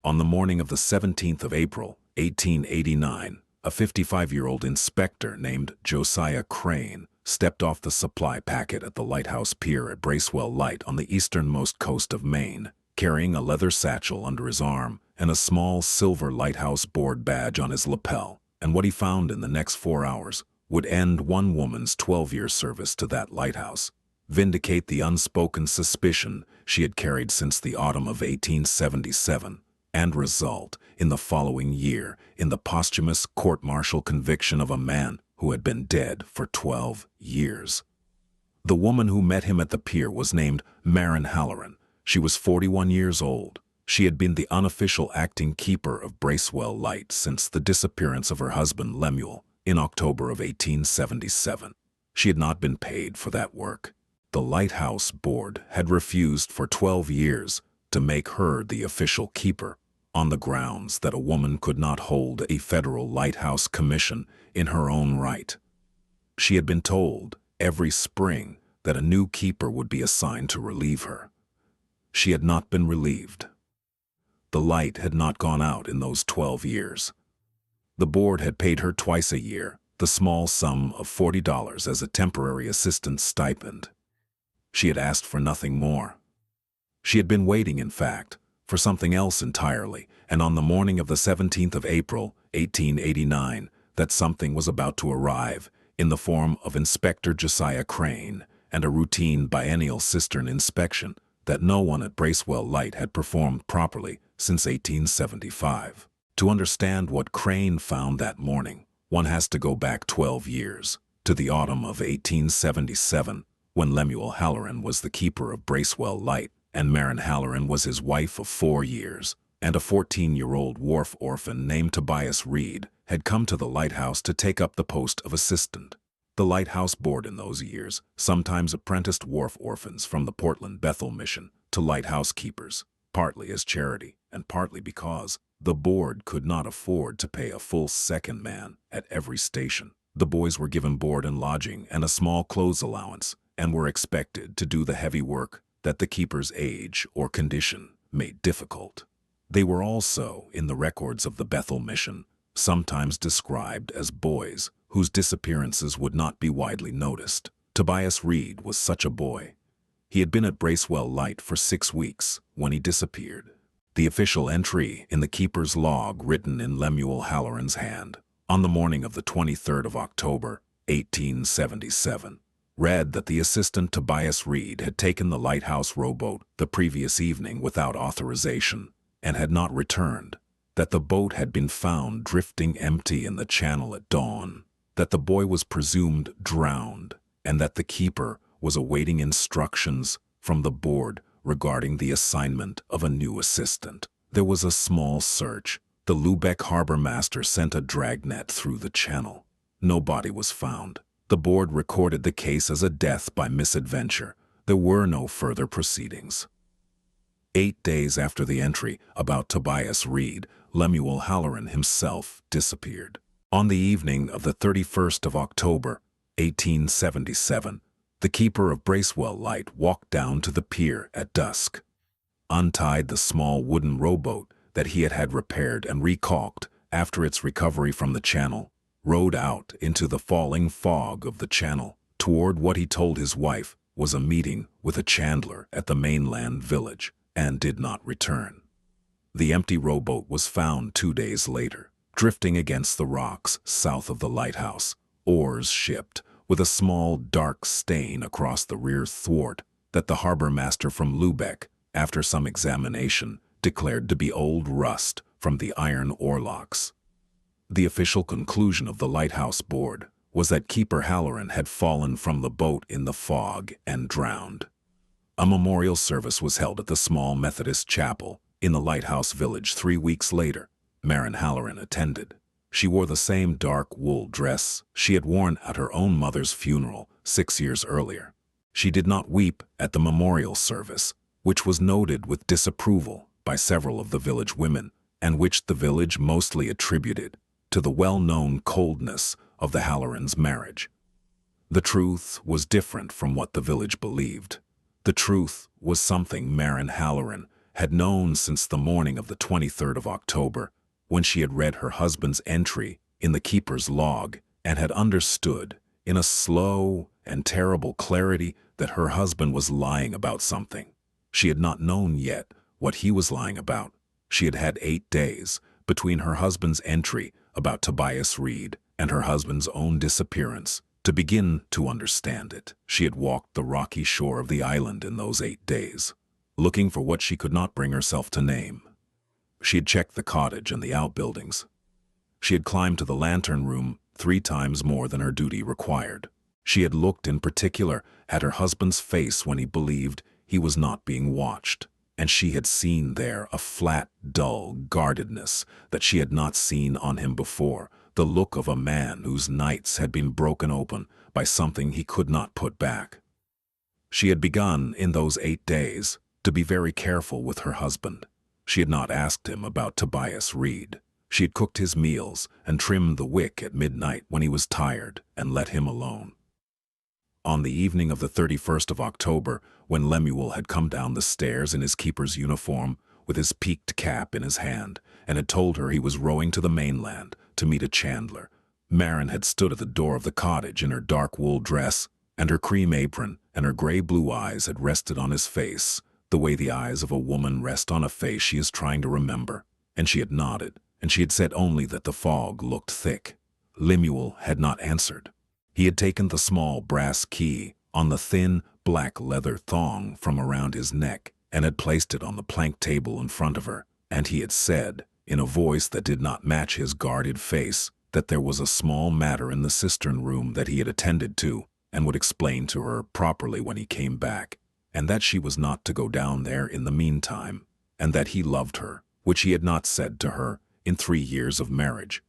On the morning of the 17th of April, 1889, a 55-year-old inspector named Josiah Crane stepped off the supply packet at the lighthouse pier at Bracewell Light on the easternmost coast of Maine, carrying a leather satchel under his arm and a small silver lighthouse board badge on his lapel. And what he found in the next 4 hours would end one woman's 12-year service to that lighthouse, vindicate the unspoken suspicion she had carried since the autumn of 1877, and result, in the following year, in the posthumous court-martial conviction of a man who had been dead for 12 years. The woman who met him at the pier was named Maren Halloran. She was 41 years old. She had been the unofficial acting keeper of Bracewell Light since the disappearance of her husband Lemuel in October of 1877. She had not been paid for that work. The lighthouse board had refused for 12 years to make her the official keeper, on the grounds that a woman could not hold a federal lighthouse commission in her own right. She had been told every spring that a new keeper would be assigned to relieve her. She had not been relieved. The light had not gone out in those 12 years. The board had paid her twice a year the small sum of $40 as a temporary assistant's stipend. She had asked for nothing more. She had been waiting, in fact, for something else entirely, and on the morning of the 17th of April, 1889, that something was about to arrive in the form of Inspector Josiah Crane and a routine biennial cistern inspection that no one at Bracewell Light had performed properly since 1875. To understand what Crane found that morning, one has to go back 12 years, to the autumn of 1877, when Lemuel Halloran was the keeper of Bracewell Light, and Maren Halloran was his wife of 4 years, and a 14-year-old wharf orphan named Tobias Reed had come to the lighthouse to take up the post of assistant. The lighthouse board in those years sometimes apprenticed wharf orphans from the Portland Bethel Mission to lighthouse keepers, partly as charity and partly because the board could not afford to pay a full second man at every station. The boys were given board and lodging and a small clothes allowance and were expected to do the heavy work that the keeper's age or condition made difficult. They were also, in the records of the Bethel Mission, sometimes described as boys whose disappearances would not be widely noticed. Tobias Reed was such a boy. He had been at Bracewell Light for 6 weeks when he disappeared. The official entry in the keeper's log, written in Lemuel Halloran's hand on the morning of the 23rd of October, 1877, read that the assistant Tobias Reed had taken the lighthouse rowboat the previous evening without authorization and had not returned, that the boat had been found drifting empty in the channel at dawn, that the boy was presumed drowned, and that the keeper was awaiting instructions from the board regarding the assignment of a new assistant. There was a small search. The Lubeck harbor master sent a dragnet through the channel. No body was found. The board recorded the case as a death by misadventure. There were no further proceedings. 8 days after the entry about Tobias Reed, Lemuel Halloran himself disappeared. On the evening of the 31st of October, 1877, the keeper of Bracewell Light walked down to the pier at dusk, untied the small wooden rowboat that he had had repaired and recalked after its recovery from the channel, rowed out into the falling fog of the channel toward what he told his wife was a meeting with a chandler at the mainland village, and did not return. The empty rowboat was found 2 days later, drifting against the rocks south of the lighthouse, oars shipped, with a small dark stain across the rear thwart that the harbor master from Lubeck, after some examination, declared to be old rust from the iron oarlocks. The official conclusion of the lighthouse board was that Keeper Halloran had fallen from the boat in the fog and drowned. A memorial service was held at the small Methodist chapel in the lighthouse village 3 weeks later. Maren Halloran attended. She wore the same dark wool dress she had worn at her own mother's funeral 6 years earlier. She did not weep at the memorial service, which was noted with disapproval by several of the village women, and which the village mostly attributed to the well-known coldness of the Hallorans' marriage. The truth was different from what the village believed. The truth was something Maren Halloran had known since the morning of the 23rd of October, when she had read her husband's entry in the keeper's log and had understood, in a slow and terrible clarity, that her husband was lying about something. She had not known yet what he was lying about. She had had 8 days between her husband's entry about Tobias Reed and her husband's own disappearance to begin to understand it. She had walked the rocky shore of the island in those 8 days, looking for what she could not bring herself to name. She had checked the cottage and the outbuildings. She had climbed to the lantern room 3 times more than her duty required. She had looked in particular at her husband's face when he believed he was not being watched, and she had seen there a flat, dull guardedness that she had not seen on him before, the look of a man whose nights had been broken open by something he could not put back. She had begun, in those 8 days, to be very careful with her husband. She had not asked him about Tobias Reed. She had cooked his meals and trimmed the wick at midnight when he was tired and let him alone. On the evening of the 31st of October, when Lemuel had come down the stairs in his keeper's uniform, with his peaked cap in his hand, and had told her he was rowing to the mainland to meet a chandler, Maren had stood at the door of the cottage in her dark wool dress, and her cream apron and her gray-blue eyes had rested on his face, the way the eyes of a woman rest on a face she is trying to remember, and she had nodded, and she had said only that the fog looked thick. Lemuel had not answered. He had taken the small brass key on the thin, black leather thong from around his neck and had placed it on the plank table in front of her, and he had said, in a voice that did not match his guarded face, that there was a small matter in the cistern room that he had attended to and would explain to her properly when he came back, and that she was not to go down there in the meantime, and that he loved her, which he had not said to her in 3 years of marriage.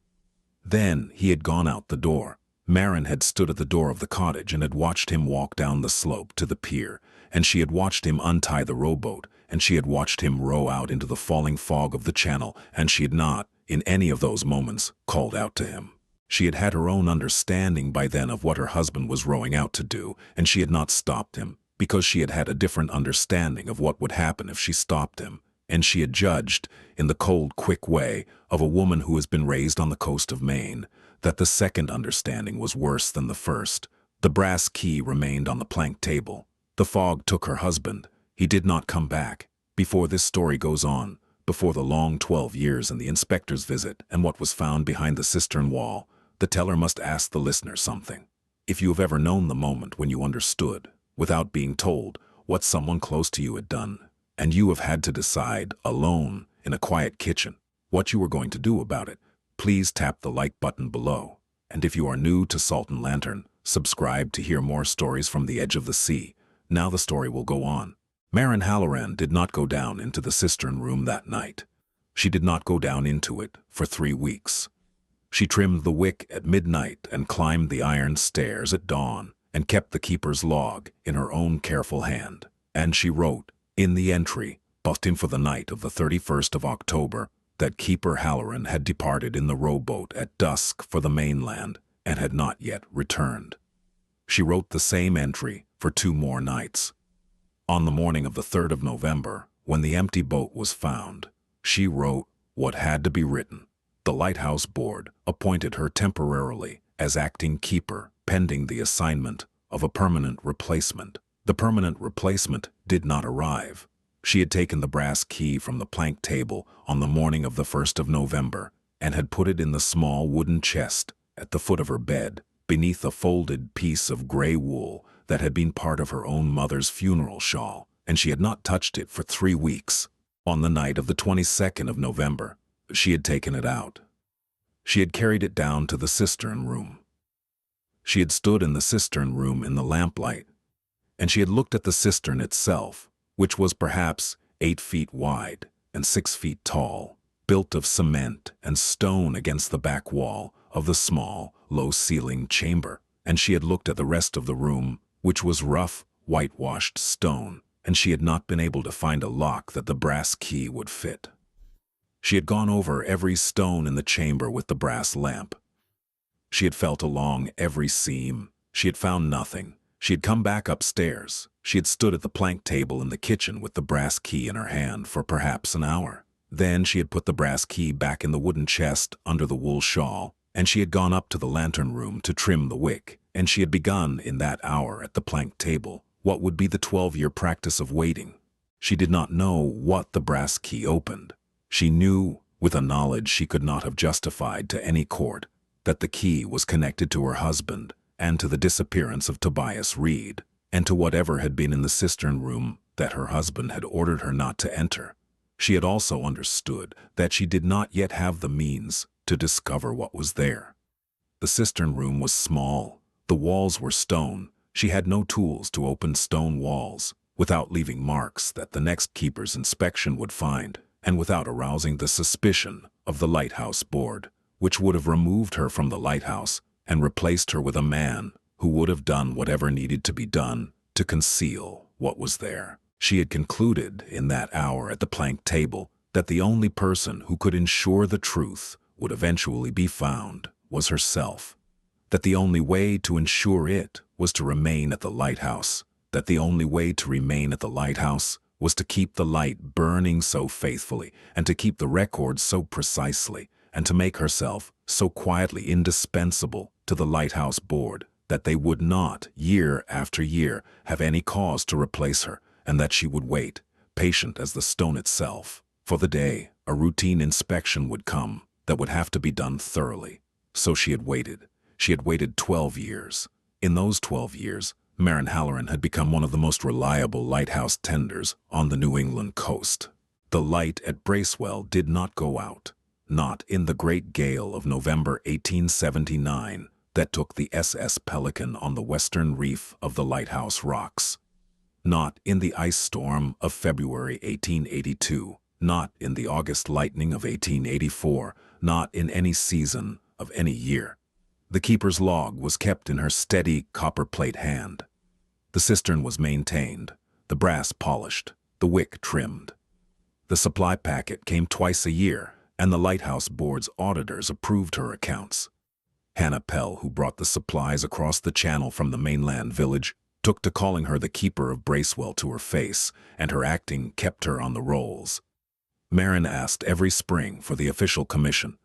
Then he had gone out the door. Maren had stood at the door of the cottage and had watched him walk down the slope to the pier, and she had watched him untie the rowboat, and she had watched him row out into the falling fog of the channel, and she had not, in any of those moments, called out to him. She had had her own understanding by then of what her husband was rowing out to do, and she had not stopped him, because she had had a different understanding of what would happen if she stopped him, and she had judged, in the cold, quick way of a woman who has been raised on the coast of Maine, that the second understanding was worse than the first. The brass key remained on the plank table. The fog took her husband. He did not come back. Before this story goes on, before the long 12 years and the inspector's visit and what was found behind the cistern wall, the teller must ask the listener something. If you have ever known the moment when you understood, without being told, what someone close to you had done, and you have had to decide, alone, in a quiet kitchen, what you were going to do about it, please tap the like button below. And if you are new to Salt and Lantern, subscribe to hear more stories from the edge of the sea. Now the story will go on. Maren Halloran did not go down into the cistern room that night. She did not go down into it for 3 weeks. She trimmed the wick at midnight and climbed the iron stairs at dawn and kept the keeper's log in her own careful hand. And she wrote, in the entry, busting for the night of the 31st of October, that Keeper Halloran had departed in the rowboat at dusk for the mainland and had not yet returned. She wrote the same entry for 2 more nights. On the morning of the 3rd of November, when the empty boat was found, she wrote what had to be written. The lighthouse board appointed her temporarily as acting keeper pending the assignment of a permanent replacement. The permanent replacement did not arrive. She had taken the brass key from the plank table on the morning of the 1st of November and had put it in the small wooden chest at the foot of her bed, beneath a folded piece of gray wool that had been part of her own mother's funeral shawl, and she had not touched it for 3 weeks. On the night of the 22nd of November, she had taken it out. She had carried it down to the cistern room. She had stood in the cistern room in the lamplight, and she had looked at the cistern itself, which was perhaps 8 feet wide and 6 feet tall, built of cement and stone against the back wall of the small, low-ceilinged chamber, and she had looked at the rest of the room, which was rough, whitewashed stone, and she had not been able to find a lock that the brass key would fit. She had gone over every stone in the chamber with the brass lamp. She had felt along every seam. She had found nothing, She had come back upstairs. She had stood at the plank table in the kitchen with the brass key in her hand for perhaps an hour. Then she had put the brass key back in the wooden chest under the wool shawl, and she had gone up to the lantern room to trim the wick, and she had begun in that hour at the plank table what would be the 12-year practice of waiting. She did not know what the brass key opened. She knew, with a knowledge she could not have justified to any court, that the key was connected to her husband and to the disappearance of Tobias Reed, and to whatever had been in the cistern room that her husband had ordered her not to enter. She had also understood that she did not yet have the means to discover what was there. The cistern room was small. The walls were stone. She had no tools to open stone walls without leaving marks that the next keeper's inspection would find, and without arousing the suspicion of the lighthouse board, which would have removed her from the lighthouse and replaced her with a man who would have done whatever needed to be done to conceal what was there. She had concluded in that hour at the plank table that the only person who could ensure the truth would eventually be found was herself, that the only way to ensure it was to remain at the lighthouse, that the only way to remain at the lighthouse was to keep the light burning so faithfully and to keep the records so precisely and to make herself so quietly indispensable to the lighthouse board that they would not, year after year, have any cause to replace her, and that she would wait, patient as the stone itself, for the day a routine inspection would come that would have to be done thoroughly. So she had waited. She had waited 12 years. In those 12 years, Maren Halloran had become one of the most reliable lighthouse tenders on the New England coast. The light at Bracewell did not go out, not in the great gale of November 1879 that took the SS Pelican on the western reef of the Lighthouse Rocks, not in the ice storm of February 1882, not in the August lightning of 1884, not in any season of any year. The keeper's log was kept in her steady copperplate hand. The cistern was maintained, the brass polished, the wick trimmed. The supply packet came twice a year, and the lighthouse board's auditors approved her accounts. Hannah Pell, who brought the supplies across the channel from the mainland village, took to calling her the keeper of Bracewell to her face, and her acting kept her on the rolls. Maren asked every spring for the official commission.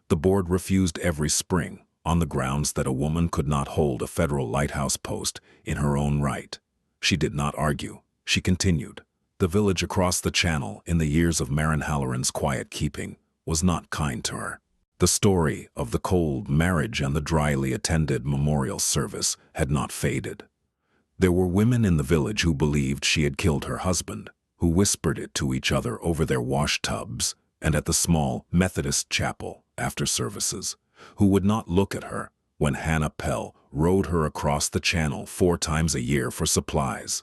The board refused every spring, on the grounds that a woman could not hold a federal lighthouse post in her own right. She did not argue. She continued. The village across the channel, in the years of Maren Halloran's quiet keeping, was not kind to her. The story of the cold marriage and the dryly attended memorial service had not faded. There were women in the village who believed she had killed her husband, who whispered it to each other over their wash tubs and at the small Methodist chapel after services, who would not look at her when Hannah Pell rowed her across the channel 4 times a year for supplies.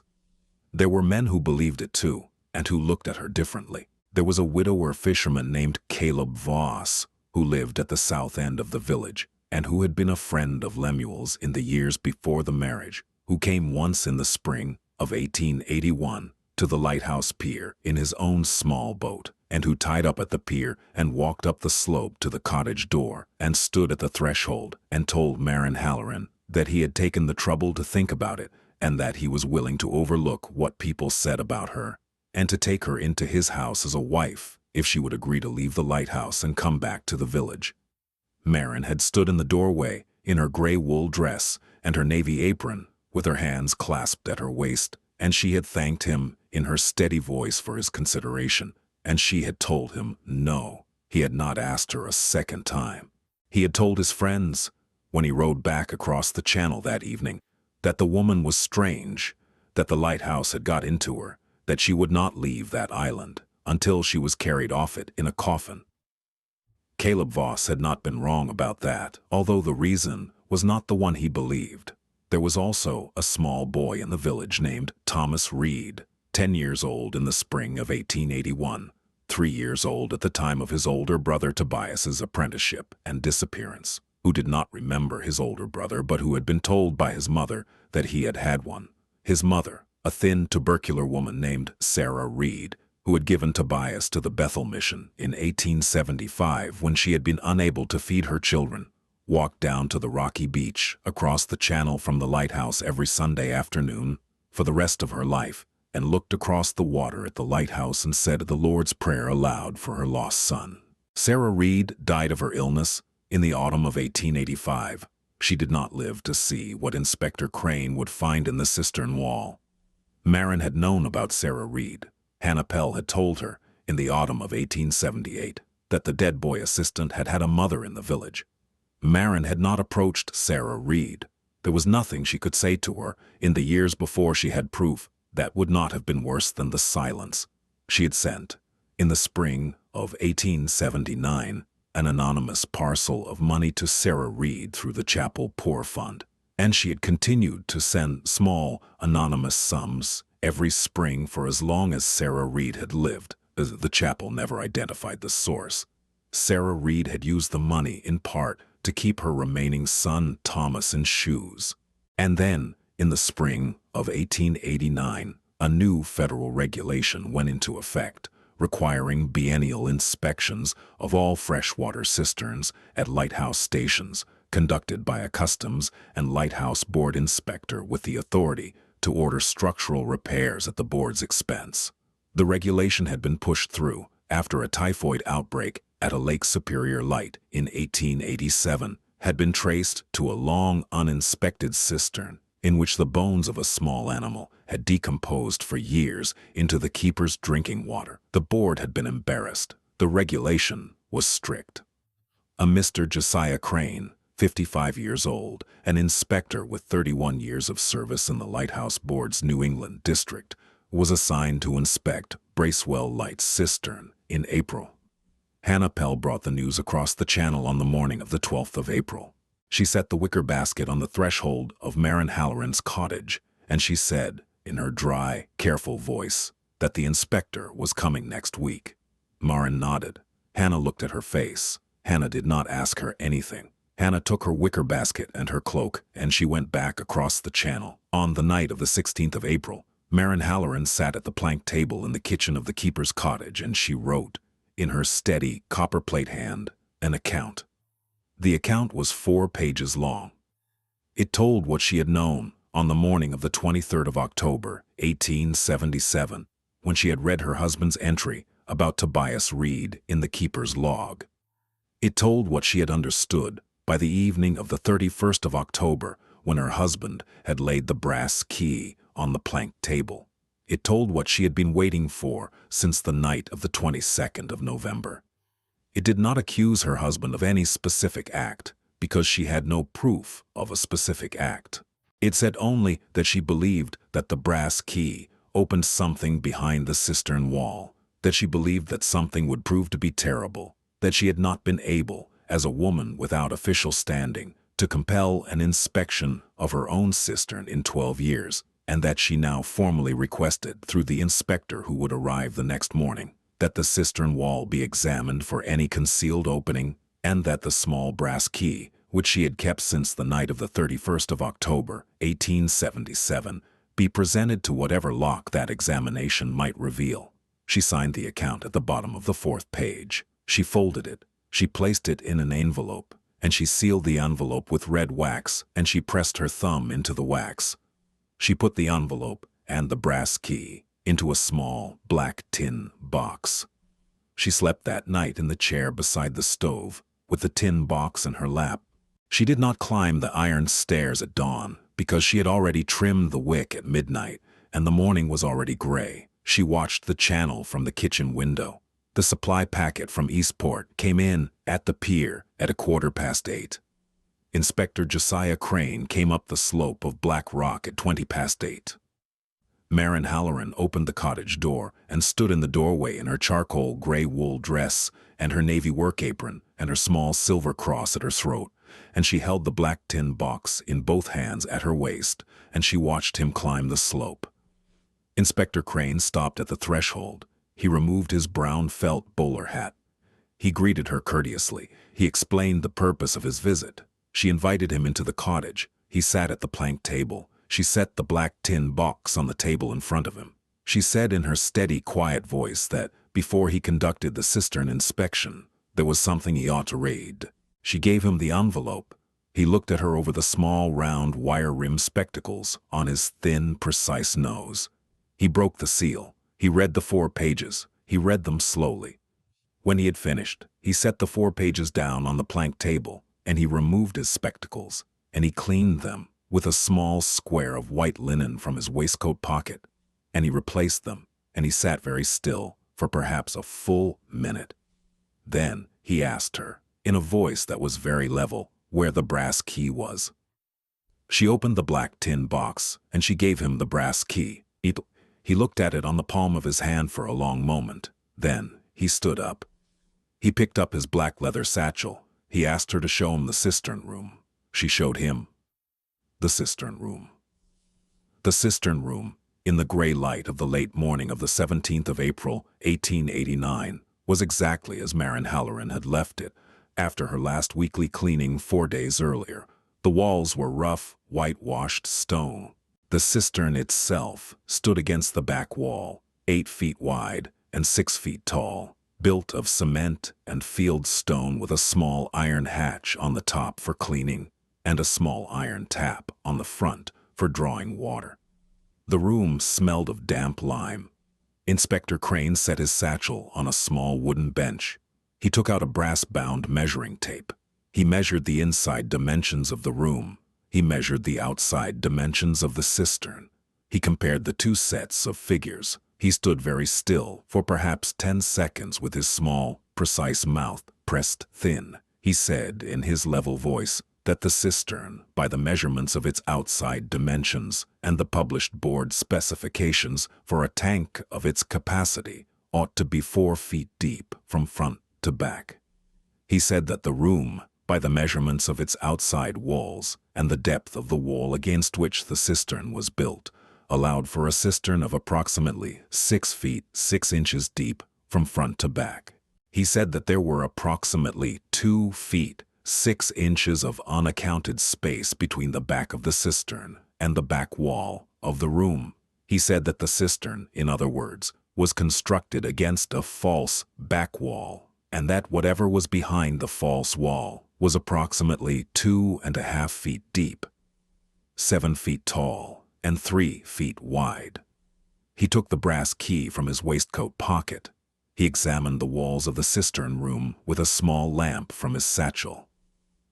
There were men who believed it too, and who looked at her differently. There was a widower fisherman named Caleb Voss, who lived at the south end of the village, and who had been a friend of Lemuel's in the years before the marriage, who came once in the spring of 1881 to the lighthouse pier in his own small boat, and who tied up at the pier and walked up the slope to the cottage door and stood at the threshold and told Maren Halloran that he had taken the trouble to think about it and that he was willing to overlook what people said about her and to take her into his house as a wife if she would agree to leave the lighthouse and come back to the village. Maren had stood in the doorway in her gray wool dress and her navy apron, with her hands clasped at her waist, and she had thanked him in her steady voice for his consideration, and she had told him no. He had not asked her a second time. He had told his friends, when he rowed back across the channel that evening, that the woman was strange, that the lighthouse had got into her, that she would not leave that island until she was carried off it in a coffin. Caleb Voss had not been wrong about that, although the reason was not the one he believed. There was also a small boy in the village named Thomas Reed, 10 years old in the spring of 1881, 3 years old at the time of his older brother Tobias's apprenticeship and disappearance, who did not remember his older brother but who had been told by his mother that he had had one. His mother, a thin, tubercular woman named Sarah Reed, who had given Tobias to the Bethel Mission in 1875 when she had been unable to feed her children, walked down to the rocky beach across the channel from the lighthouse every Sunday afternoon for the rest of her life, and looked across the water at the lighthouse and said the Lord's Prayer aloud for her lost son. Sarah Reed died of her illness in the autumn of 1885. She did not live to see what Inspector Crane would find in the cistern wall. Marin had known about Sarah Reed. Hannah Pell had told her, in the autumn of 1878, that the dead boy assistant had had a mother in the village. Marin had not approached Sarah Reed. There was nothing she could say to her in the years before she had proof that would not have been worse than the silence. She had sent, in the spring of 1879, an anonymous parcel of money to Sarah Reed through the Chapel Poor Fund, and she had continued to send small, anonymous sums every spring for as long as Sarah Reed had lived. The chapel never identified the source. Sarah Reed had used the money, in part, to keep her remaining son Thomas in shoes. And then, in the spring of 1889, a new federal regulation went into effect, requiring biennial inspections of all freshwater cisterns at lighthouse stations, conducted by a Customs and Lighthouse Board inspector with the authority to order structural repairs at the board's expense. The regulation had been pushed through after a typhoid outbreak at a Lake Superior light in 1887 had been traced to a long uninspected cistern in which the bones of a small animal had decomposed for years into the keeper's drinking water. The board had been embarrassed. The regulation was strict. A Mr. Josiah Crane, 55 years old, an inspector with 31 years of service in the Lighthouse Board's New England district, was assigned to inspect Bracewell Light's cistern in April. Hannah Pell brought the news across the channel on the morning of the 12th of April. She set the wicker basket on the threshold of Marin Halloran's cottage, and she said, in her dry, careful voice, that the inspector was coming next week. Marin nodded. Hannah looked at her face. Hannah did not ask her anything. Hannah took her wicker basket and her cloak, and she went back across the channel. On the night of the 16th of April, Marin Halloran sat at the plank table in the kitchen of the keeper's cottage, and she wrote, in her steady, copperplate hand, an account. The account was 4 pages long. It told what she had known on the morning of the 23rd of October, 1877, when she had read her husband's entry about Tobias Reed in the keeper's log. It told what she had understood by the evening of the 31st of October, when her husband had laid the brass key on the plank table. It told what she had been waiting for since the night of the 22nd of November. It did not accuse her husband of any specific act, because she had no proof of a specific act. It said only that she believed that the brass key opened something behind the cistern wall, that she believed that something would prove to be terrible, that she had not been able, as a woman without official standing, to compel an inspection of her own cistern in 12 years, and that she now formally requested through the inspector who would arrive the next morning, that the cistern wall be examined for any concealed opening, and that the small brass key, which she had kept since the night of the 31st of October, 1877, be presented to whatever lock that examination might reveal. She signed the account at the bottom of the 4th page. She folded it. She placed it in an envelope, and she sealed the envelope with red wax, and she pressed her thumb into the wax. She put the envelope and the brass key into a small, black tin box. She slept that night in the chair beside the stove, with the tin box in her lap. She did not climb the iron stairs at dawn, because she had already trimmed the wick at midnight, and the morning was already gray. She watched the channel from the kitchen window. The supply packet from Eastport came in at the pier at 8:15. Inspector Josiah Crane came up the slope of Black Rock at 8:20. Marin Halloran opened the cottage door and stood in the doorway in her charcoal gray wool dress and her navy work apron and her small silver cross at her throat, and she held the black tin box in both hands at her waist, and she watched him climb the slope. Inspector Crane stopped at the threshold. He removed his brown felt bowler hat. He greeted her courteously. He explained the purpose of his visit. She invited him into the cottage. He sat at the plank table. She set the black tin box on the table in front of him. She said in her steady, quiet voice that, before he conducted the cistern inspection, there was something he ought to read. She gave him the envelope, He looked at her over the small, round, wire-rimmed spectacles on his thin, precise nose. He broke the seal. He read the 4 pages. He read them slowly. When he had finished, he set the 4 pages down on the plank table, and he removed his spectacles, and he cleaned them with a small square of white linen from his waistcoat pocket, and he replaced them, and he sat very still for perhaps a full minute. Then he asked her, in a voice that was very level, where the brass key was. She opened the black tin box, and she gave him the brass key. He looked at it on the palm of his hand for a long moment. Then he stood up. He picked up his black leather satchel. He asked her to show him the cistern room. She showed him the cistern room. The cistern room, in the gray light of the late morning of the 17th of April, 1889, was exactly as Maren Halloran had left it after her last weekly cleaning 4 days earlier. The walls were rough, whitewashed stone. The cistern itself stood against the back wall, 8 feet wide and 6 feet tall, built of cement and field stone with a small iron hatch on the top for cleaning and a small iron tap on the front for drawing water. The room smelled of damp lime. Inspector Crane set his satchel on a small wooden bench. He took out a brass-bound measuring tape. He measured the inside dimensions of the room. He measured the outside dimensions of the cistern. He compared the 2 sets of figures. He stood very still for perhaps 10 seconds with his small, precise mouth pressed thin. He said in his level voice that the cistern, by the measurements of its outside dimensions and the published board specifications for a tank of its capacity, ought to be 4 feet deep from front to back. He said that the room, by the measurements of its outside walls and the depth of the wall against which the cistern was built, allowed for a cistern of approximately 6 feet 6 inches deep from front to back. He said that there were approximately 2 feet 6 inches of unaccounted space between the back of the cistern and the back wall of the room. He said that the cistern, in other words, was constructed against a false back wall, and that whatever was behind the false wall was approximately 2.5 feet deep, 7 feet tall, and 3 feet wide. He took the brass key from his waistcoat pocket. He examined the walls of the cistern room with a small lamp from his satchel.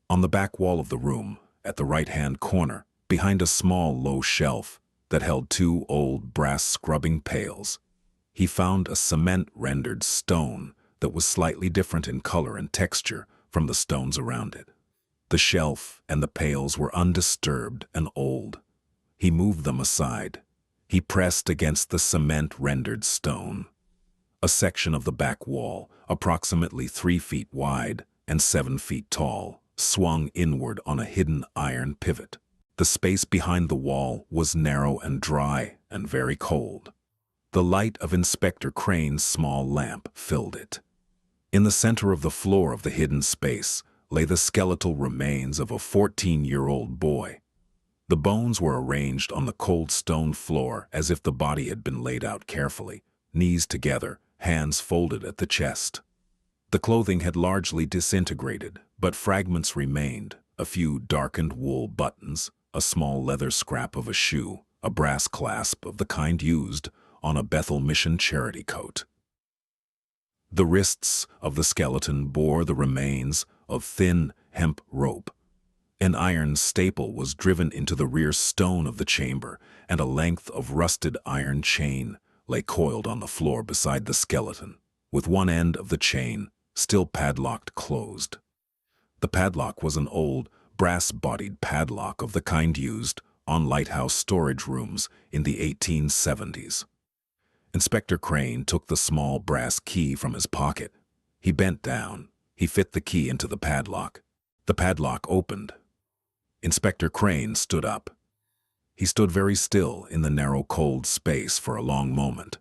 On the back wall of the room, at the right-hand corner, behind a small low shelf that held 2 old brass scrubbing pails, he found a cement-rendered stone that was slightly different in color and texture from the stones around it. The shelf and the pails were undisturbed and old. He moved them aside. He pressed against the cement-rendered stone. A section of the back wall, approximately 3 feet wide and 7 feet tall, swung inward on a hidden iron pivot. The space behind the wall was narrow and dry and very cold. The light of Inspector Crane's small lamp filled it. In the center of the floor of the hidden space lay the skeletal remains of a 14-year-old boy. The bones were arranged on the cold stone floor as if the body had been laid out carefully, knees together, hands folded at the chest. The clothing had largely disintegrated, but fragments remained, a few darkened wool buttons, a small leather scrap of a shoe, a brass clasp of the kind used on a Bethel Mission charity coat. The wrists of the skeleton bore the remains of thin hemp rope. An iron staple was driven into the rear stone of the chamber, and a length of rusted iron chain lay coiled on the floor beside the skeleton, with one end of the chain still padlocked closed. The padlock was an old, brass-bodied padlock of the kind used on lighthouse storage rooms in the 1870s. Inspector Crane took the small brass key from his pocket. He bent down. He fit the key into the padlock. The padlock opened. Inspector Crane stood up. He stood very still in the narrow, cold space for a long moment.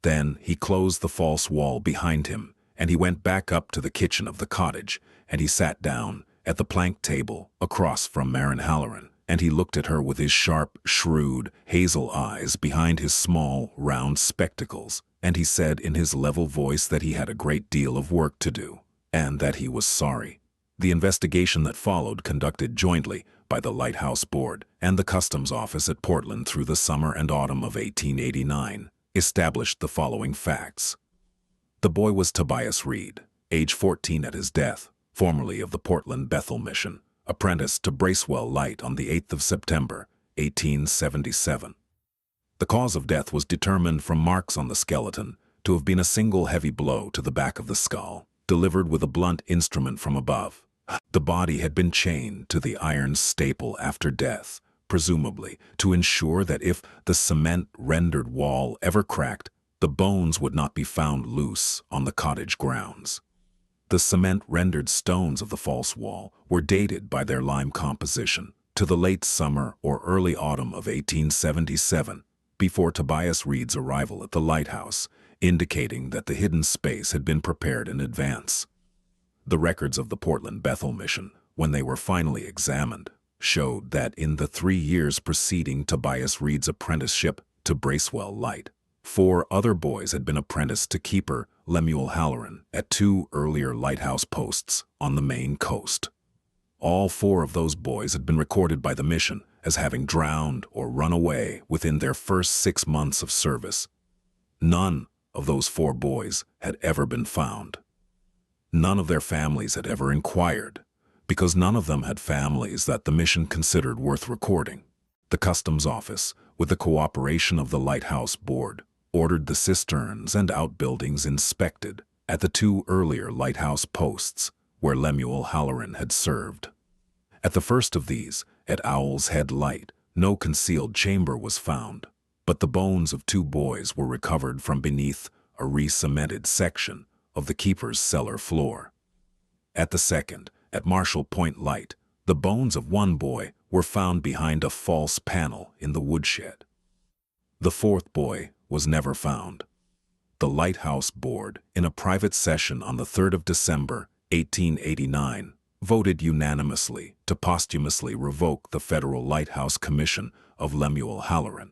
Then he closed the false wall behind him, and he went back up to the kitchen of the cottage, and he sat down at the plank table across from Maren Halloran, and he looked at her with his sharp, shrewd, hazel eyes behind his small, round spectacles, and he said in his level voice that he had a great deal of work to do, and that he was sorry. The investigation that followed, conducted jointly by the Lighthouse Board and the Customs Office at Portland through the summer and autumn of 1889, established the following facts. The boy was Tobias Reed, age 14 at his death, formerly of the Portland Bethel Mission, apprenticed to Bracewell Light on the 8th of September, 1877. The cause of death was determined from marks on the skeleton to have been a single heavy blow to the back of the skull, delivered with a blunt instrument from above. The body had been chained to the iron staple after death, presumably to ensure that if the cement-rendered wall ever cracked, the bones would not be found loose on the cottage grounds. The cement-rendered stones of the false wall were dated by their lime composition to the late summer or early autumn of 1877, before Tobias Reed's arrival at the lighthouse, indicating that the hidden space had been prepared in advance. The records of the Portland Bethel Mission, when they were finally examined, showed that in the 3 years preceding Tobias Reed's apprenticeship to Bracewell Light, 4 other boys had been apprenticed to keeper Lemuel Halloran at 2 earlier lighthouse posts on the Maine coast. All 4 of those boys had been recorded by the mission as having drowned or run away within their first 6 months of service. None of those 4 boys had ever been found. None of their families had ever inquired, because none of them had families that the mission considered worth recording. The Customs Office, with the cooperation of the Lighthouse Board, ordered the cisterns and outbuildings inspected at the 2 earlier lighthouse posts where Lemuel Halloran had served. At the first of these, at Owl's Head Light, no concealed chamber was found, but the bones of 2 boys were recovered from beneath a re-cemented section of the keeper's cellar floor. At the second, at Marshall Point Light, the bones of 1 boy were found behind a false panel in the woodshed. The 4th boy was never found. The Lighthouse Board, in a private session on the 3rd of December, 1889, voted unanimously to posthumously revoke the Federal Lighthouse Commission of Lemuel Halloran.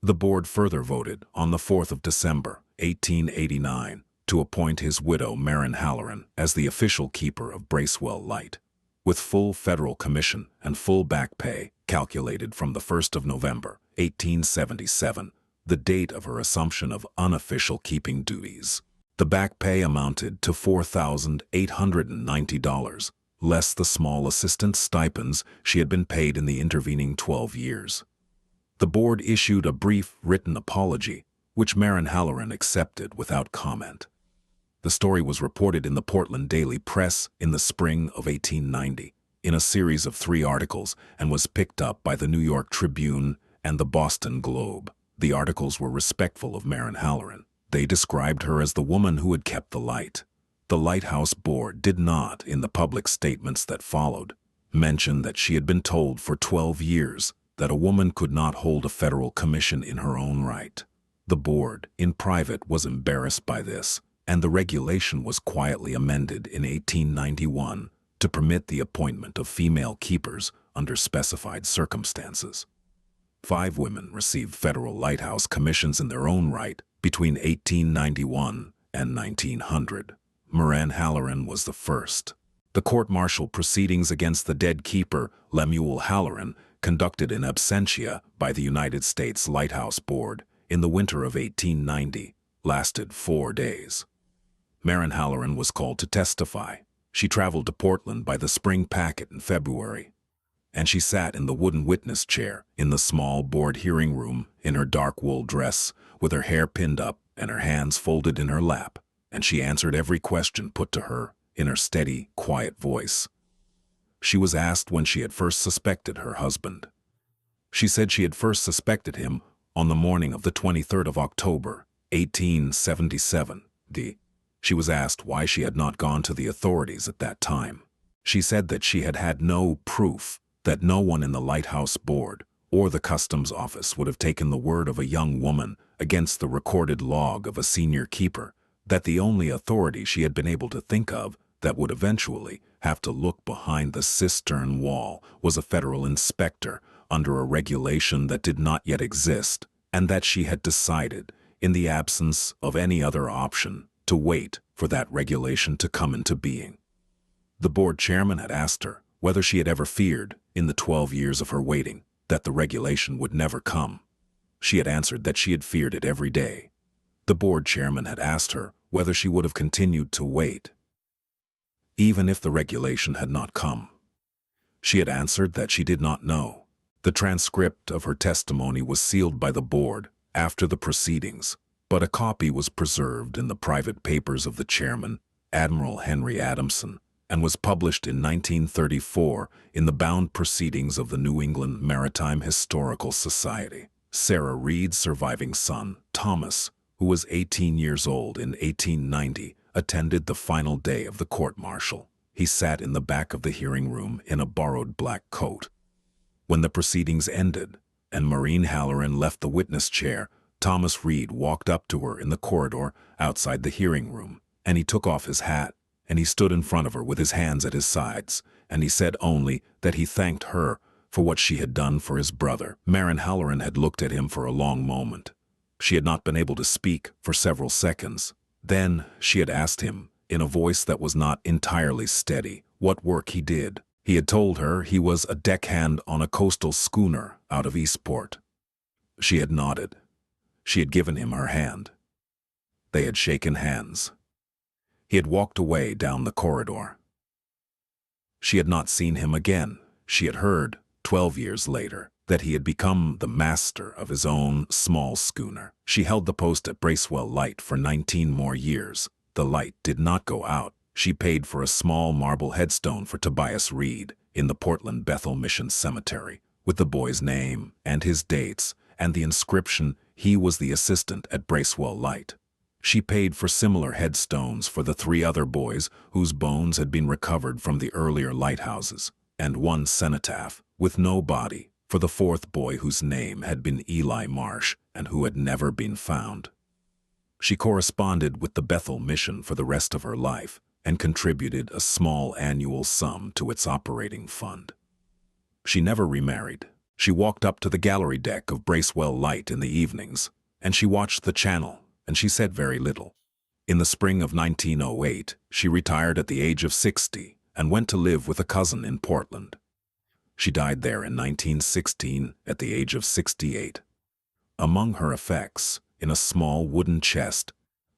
The board further voted on the 4th of December, 1889, to appoint his widow Marin Halloran as the official keeper of Bracewell Light, with full federal commission and full back pay calculated from the 1st of November, 1877, the date of her assumption of unofficial keeping duties. The back pay amounted to $4,890, less the small assistant stipends she had been paid in the intervening 12 years. The board issued a brief written apology, which Marin Halloran accepted without comment. The story was reported in the Portland Daily Press in the spring of 1890, in a series of 3 articles, and was picked up by the New York Tribune and the Boston Globe. The articles were respectful of Marin Halloran. They described her as the woman who had kept the light. The Lighthouse Board did not, in the public statements that followed, mention that she had been told for 12 years that a woman could not hold a federal commission in her own right. The board, in private, was embarrassed by this, and the regulation was quietly amended in 1891 to permit the appointment of female keepers under specified circumstances. 5 women received federal lighthouse commissions in their own right between 1891 and 1900. Marin Halloran was the first. The court-martial proceedings against the dead keeper, Lemuel Halloran, conducted in absentia by the United States Lighthouse Board in the winter of 1890, lasted 4 days. Marin Halloran was called to testify. She traveled to Portland by the spring packet in February, and she sat in the wooden witness chair in the small board hearing room in her dark wool dress, with her hair pinned up and her hands folded in her lap, and she answered every question put to her in her steady, quiet voice. She was asked when she had first suspected her husband. She said she had first suspected him on the morning of the 23rd of October, 1877. She was asked why she had not gone to the authorities at that time. She said that she had had no proof, that no one in the Lighthouse Board or the Customs Office would have taken the word of a young woman against the recorded log of a senior keeper, that the only authority she had been able to think of that would eventually have to look behind the cistern wall was a federal inspector under a regulation that did not yet exist, and that she had decided, in the absence of any other option, to wait for that regulation to come into being. The board chairman had asked her whether she had ever feared, in the 12 years of her waiting, that the regulation would never come. She had answered that she had feared it every day. The board chairman had asked her whether she would have continued to wait, even if the regulation had not come. She had answered that she did not know. The transcript of her testimony was sealed by the board after the proceedings, but a copy was preserved in the private papers of the chairman, Admiral Henry Adamson, and was published in 1934 in the bound proceedings of the New England Maritime Historical Society. Sarah Reed's surviving son, Thomas, who was 18 years old in 1890, attended the final day of the court-martial. He sat in the back of the hearing room in a borrowed black coat. When the proceedings ended and Maureen Halloran left the witness chair, Thomas Reed walked up to her in the corridor outside the hearing room, and he took off his hat, and he stood in front of her with his hands at his sides, and he said only that he thanked her for what she had done for his brother. Maureen Halloran had looked at him for a long moment. She had not been able to speak for several seconds. Then she had asked him, in a voice that was not entirely steady, what work he did. He had told her he was a deckhand on a coastal schooner out of Eastport. She had nodded. She had given him her hand. They had shaken hands. He had walked away down the corridor. She had not seen him again. She had heard, 12 years later, that he had become the master of his own small schooner. She held the post at Bracewell Light for 19 more years. The light did not go out. She paid for a small marble headstone for Tobias Reed in the Portland Bethel Mission Cemetery, with the boy's name and his dates and the inscription, "He was the assistant at Bracewell Light." She paid for similar headstones for the 3 other boys whose bones had been recovered from the earlier lighthouses, and one cenotaph, with no body, for the 4th boy whose name had been Eli Marsh and who had never been found. She corresponded with the Bethel Mission for the rest of her life and contributed a small annual sum to its operating fund. She never remarried. She walked up to the gallery deck of Bracewell Light in the evenings, and she watched the channel, and she said very little. In the spring of 1908, she retired at the age of 60 and went to live with a cousin in Portland. She died there in 1916 at the age of 68. Among her effects, in a small wooden chest,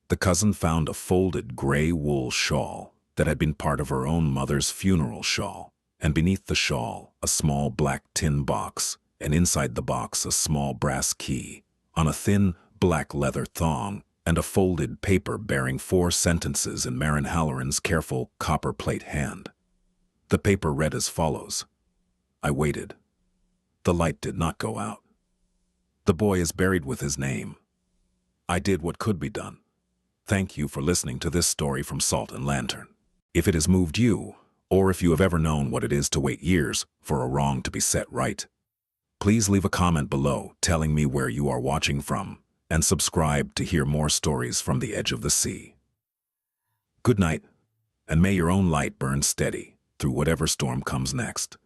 the cousin found a folded gray wool shawl that had been part of her own mother's funeral shawl, and beneath the shawl a small black tin box, and inside the box a small brass key, on a thin black leather thong, and a folded paper bearing 4 sentences in Maureen Halloran's careful copper-plate hand. The paper read as follows: "I waited. The light did not go out. The boy is buried with his name. I did what could be done. Thank you for listening to this story from Salt and Lantern. If it has moved you, or if you have ever known what it is to wait years for a wrong to be set right, please leave a comment below telling me where you are watching from, and subscribe to hear more stories from the edge of the sea. Good night, and may your own light burn steady through whatever storm comes next.